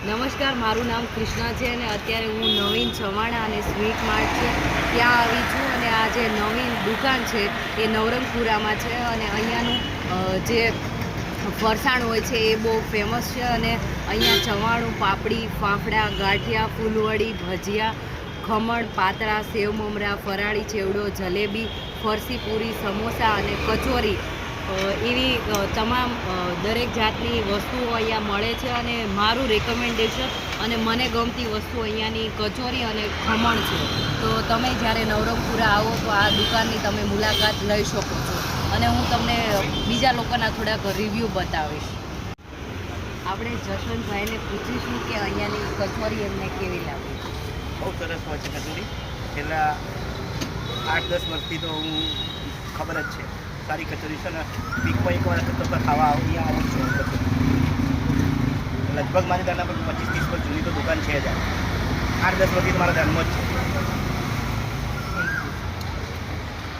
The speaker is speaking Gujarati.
નમસ્કાર, મારું નામ કૃષ્ણા છે અને અત્યારે હું નવીન ચવાણા અને સ્વીટ માર્ટ છે ત્યાં આવી છું. અને આ જે નવીન દુકાન છે એ નવરંગપુરામાં છે અને અહીંયાનું જે ફરસાણ હોય છે એ બહુ ફેમસ છે. અને અહીંયા ચવાણું, પાપડી, ફાફડા, ગાંઠિયા, ફૂલવડી, ભજીયા, ખમણ, પાતળા, સેવ મમરા, ફરાળી ચેવડો, જલેબી, ફરસી પૂરી, સમોસા અને કચોરી એવી તમામ દરેક જાતની વસ્તુઓ અહીંયા મળે છે. અને મારું રેકમેન્ડેશન અને મને ગમતી વસ્તુ અહીંયાની કચોરી અને ખમણ છે. તો તમે જ્યારે નવરંગપુરા આવો તો આ દુકાનની તમે મુલાકાત લઈ શકો છો અને હું તમને બીજા લોકોના થોડાક રિવ્યૂ બતાવીશ. આપણે જશવંતભાઈને પૂછીશું કે અહીંયાની કચોરી એમને કેવી લાગી. બહુ સરસ હોય છે કચોરી. છેલ્લા 8-10 વર્ષથી તો હું ખબર જ છે સારી કચોરી છે ને વીકમાં એક વાર તો ખાવા અહીંયા આવું છું. લગભગ મારી દાના પર 25-30 વર્ષ જૂની તો દુકાન છે જ. 8-10 વર્ષથી મારા ધ્યાનમાં જ છે.